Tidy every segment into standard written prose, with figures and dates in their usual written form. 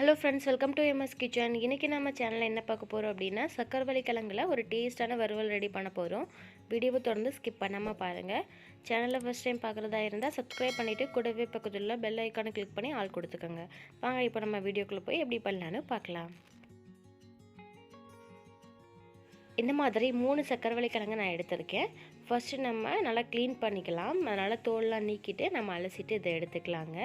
Hello friends, welcome to MS kitchen. இன்றைக்கி நம்ம சேனலில் என்ன பார்க்க போகிறோம் அப்படின்னா, சக்கரவள்ளி கிழங்குல ஒரு டேஸ்ட்டான வறுவல் ரெடி பண்ண போகிறோம். வீடியோவை தொடர்ந்து ஸ்கிப் பண்ணாமல் பாருங்கள். சேனலில் ஃபஸ்ட் டைம் பார்க்குறதா இருந்தால் சப்ஸ்கிரைப் பண்ணிவிட்டு கூடவே பக்கத்தில் பெல் ஐக்கானை கிளிக் பண்ணி ஆல் கொடுத்துக்கோங்க. வாங்க இப்போ நம்ம வீடியோக்குள்ளே போய் எப்படி பண்ணலான்னு பார்க்கலாம். இந்த மாதிரி 3 சக்கரவள்ளி கிழங்கு நான் எடுத்திருக்கேன். ஃபஸ்ட்டு நம்ம நல்லா க்ளீன் பண்ணிக்கலாம். அதனால் தோல்லாம் நீக்கிட்டு நம்ம அலசிட்டு இதை எடுத்துக்கலாங்க.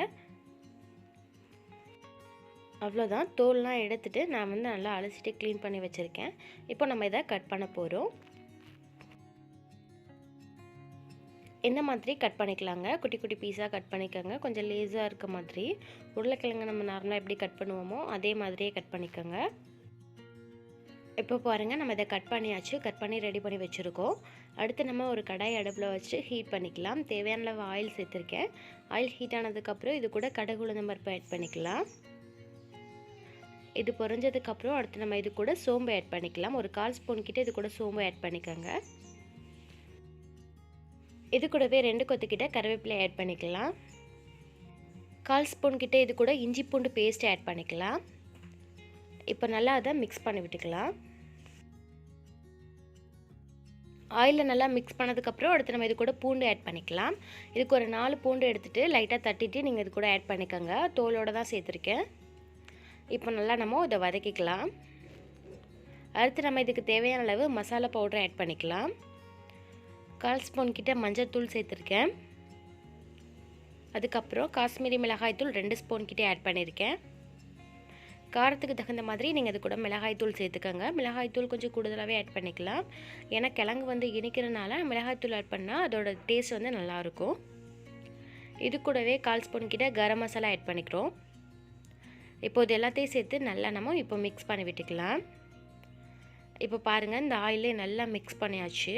அவ்வளோதான், தோல்லாம் எடுத்துகிட்டு நான் நல்லா அலசிட்டு க்ளீன் பண்ணி வச்சுருக்கேன். இப்போ நம்ம இதை கட் பண்ண போகிறோம். இந்த மாதிரி கட் பண்ணிக்கலாங்க. குட்டி குட்டி பீஸாக கட் பண்ணிக்கோங்க. கொஞ்சம் லேஸாக இருக்க மாதிரி. உருளைக்கிழங்கு நம்ம நார்மலாக எப்படி கட் பண்ணுவோமோ அதே மாதிரியே கட் பண்ணிக்கோங்க. இப்போ பாருங்கள், நம்ம இதை கட் பண்ணியாச்சு. கட் பண்ணி ரெடி பண்ணி வச்சுருக்கோம். அடுத்து நம்ம ஒரு கடாய் அடுப்பில் வச்சு ஹீட் பண்ணிக்கலாம். தேவையான அளவு ஆயில் சேர்த்துருக்கேன். ஆயில் ஹீட் ஆனதுக்கப்புறம் இது கூட கடுகு உளுந்தம் பருப்பு ஆட் பண்ணிக்கலாம். இது பொரிஞ்சதுக்கப்புறம் அடுத்து நம்ம இது கூட சோம்பு ஆட் பண்ணிக்கலாம். ஒரு 1/4 ஸ்பூன் கிட்ட இது கூட சோம்பு ஆட் பண்ணிக்கோங்க. இது கூடவே 2 கொத்துக்கிட்ட கருவேப்பிலை ஆட் பண்ணிக்கலாம். 1/4 ஸ்பூன் கிட்ட இது கூட இஞ்சி பூண்டு பேஸ்ட் ஆட் பண்ணிக்கலாம். இப்போ நல்லா அதை மிக்ஸ் பண்ணி விட்டுக்கலாம். ஆயிலில் நல்லா மிக்ஸ் பண்ணதுக்கப்புறம் அடுத்து நம்ம இது கூட பூண்டு ஆட் பண்ணிக்கலாம். இதுக்கு ஒரு 4 பூண்டு எடுத்துகிட்டு லைட்டாக தட்டிட்டு நீங்கள் இது கூட ஆட் பண்ணிக்கோங்க. தோலோடு தான் சேர்த்துருக்கேன். இப்போ நல்லா நம்ம இதை வதக்கிக்கலாம். அடுத்து நம்ம இதுக்கு தேவையான அளவு மசாலா பவுடர் ஆட் பண்ணிக்கலாம். 1/4 ஸ்பூன் கிட்ட மஞ்சள் தூள் சேர்த்துருக்கேன். அதுக்கப்புறம் காஷ்மீரி மிளகாய் தூள் 2 ஸ்பூன் கிட்டே ஆட் பண்ணியிருக்கேன். காரத்துக்கு தகுந்த மாதிரி நீங்கள் இது கூட மிளகாய் தூள் சேர்த்துக்கோங்க. மிளகாய் தூள் கொஞ்சம் கூடுதலாகவே ஆட் பண்ணிக்கலாம். ஏன்னா கிழங்கு இனிக்கிறதுனால மிளகாய் தூள் ஆட் பண்ணால் அதோட டேஸ்ட் நல்லாயிருக்கும். இது கூடவே 1/4 ஸ்பூன் கிட்ட கரம் மசாலா ஆட் பண்ணிக்கிறோம். இப்போ இது எல்லாத்தையும் சேர்த்து நல்லா நம்ம இப்போ மிக்ஸ் பண்ணி விட்டுக்கலாம். இப்போ பாருங்கள், இந்த ஆயிலே நல்லா மிக்ஸ் பண்ணியாச்சு.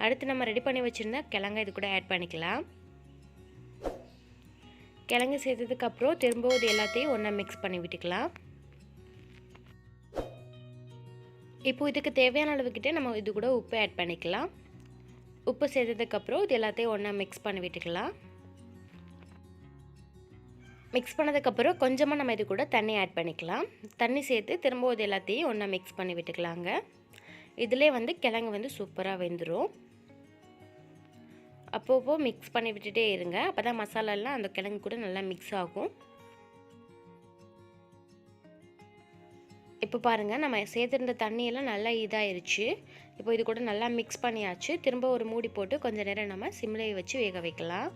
அடுத்து நம்ம ரெடி பண்ணி வச்சுருந்தா கிழங்கு இது கூட ஆட் பண்ணிக்கலாம். கிழங்கு சேர்த்ததுக்கப்புறம் திரும்ப இது எல்லாத்தையும் ஒன்றா மிக்ஸ் பண்ணி விட்டுக்கலாம். இப்போ இதுக்கு தேவையான அளவுக்கிட்ட நம்ம இது கூட உப்பு ஆட் பண்ணிக்கலாம். உப்பு சேர்த்ததுக்கப்புறம் இது எல்லாத்தையும் ஒன்றா மிக்ஸ் பண்ணி விட்டுக்கலாம். மிக்ஸ் பண்ணதுக்கப்புறம் கொஞ்சமாக நம்ம இது கூட தண்ணி ஆட் பண்ணிக்கலாம். தண்ணி சேர்த்து திரும்ப இது எல்லாத்தையும் ஒன்றா மிக்ஸ் பண்ணி விட்டுக்கலாங்க. இதிலே கிழங்கு சூப்பராக வெந்துடும். அப்பப்போ மிக்ஸ் பண்ணி விட்டுட்டே இருங்க. அப்போ தான் மசாலாலாம் அந்த கிழங்கு கூட நல்லா மிக்ஸ் ஆகும். இப்போ பாருங்கள், நம்ம சேர்த்துருந்த தண்ணியெல்லாம் நல்லா இதாகிருச்சு. இப்போ இது கூட நல்லா மிக்ஸ் பண்ணியாச்சு. திரும்ப ஒரு மூடி போட்டு கொஞ்சம் நேரம் நம்ம சிம்லேயே வச்சு வேக வைக்கலாம்.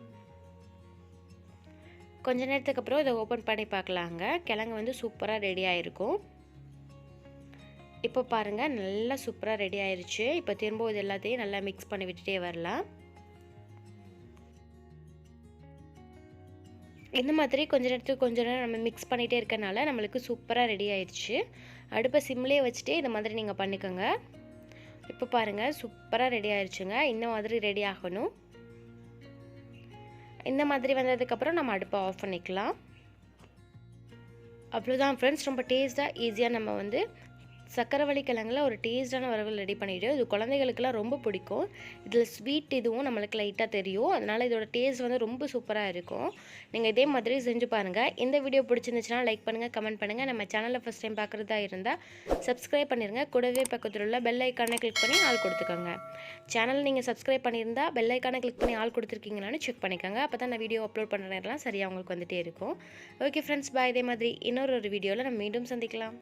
கொஞ்ச நேரத்துக்கு அப்புறம் இதை ஓப்பன் பண்ணி பார்க்கலாங்க. கிழங்கு சூப்பராக ரெடி ஆகிருக்கும். இப்போ பாருங்கள், நல்லா சூப்பராக ரெடி ஆயிடுச்சு. இப்போ திரும்ப இது எல்லாத்தையும் நல்லா மிக்ஸ் பண்ணி விட்டுட்டே வரலாம். இந்த மாதிரி கொஞ்ச நேரம் நம்ம மிக்ஸ் பண்ணிகிட்டே இருக்கனால நம்மளுக்கு சூப்பராக ரெடி ஆயிடுச்சு. அடுப்பை சிம்லேயே வச்சுட்டே இந்த மாதிரி நீங்கள் பண்ணிக்கோங்க. இப்போ பாருங்கள், சூப்பராக ரெடி ஆயிடுச்சுங்க. இந்த மாதிரி ரெடி ஆகணும். இந்த மாதிரி வந்ததுக்கப்புறம் நம்ம அடுப்பை ஆஃப் பண்ணிக்கலாம். அவ்வளோதான் ஃப்ரெண்ட்ஸ், ரொம்ப டேஸ்ட்டாக ஈஸியாக நம்ம சக்கரவள்ளி கிழங்குல ஒரு டேஸ்ட்டான வறுவல் ரெடி பண்ணிவிட்டு, இது குழந்தைகளுக்கெல்லாம் ரொம்ப பிடிக்கும். இதில் ஸ்வீட் இதுவும் நம்மளுக்கு லைட்டாக தெரியும். அதனால் இதோட டேஸ்ட் ரொம்ப சூப்பராக இருக்கும். நீங்கள் இதே மாதிரி செஞ்சு பாருங்கள். இந்த வீடியோ பிடிச்சிருந்துச்சுன்னா லைக் பண்ணுங்கள், கமெண்ட் பண்ணுங்கள். நம்ம சேனலில் ஃபஸ்ட் டைம் பார்க்குறதா இருந்தால் சப்ஸ்கிரைப் பண்ணிடுங்க. கூடவே பக்கத்தில் உள்ள பெல் ஐக்கானை கிளிக் பண்ணி ஆல் கொடுத்துக்கோங்க. சேனல் நீங்கள் சப்ஸ்கிரைப் பண்ணியிருந்தால் பெல் ஐக்கானை கிளிக் பண்ணி ஆல் கொடுத்துருக்கீங்களான்னு செக் பண்ணிக்கோங்க. அப்போ தான் நான் வீடியோ அப்லோட் பண்ணுற நேரம்லாம் சரியாக உங்களுக்கு வந்துகிட்டே இருக்கும். ஓகே ஃப்ரெண்ட்ஸ், பாய். இதே மாதிரி இன்னொரு வீடியோவில் நம்ம மீண்டும் சந்திக்கலாம்.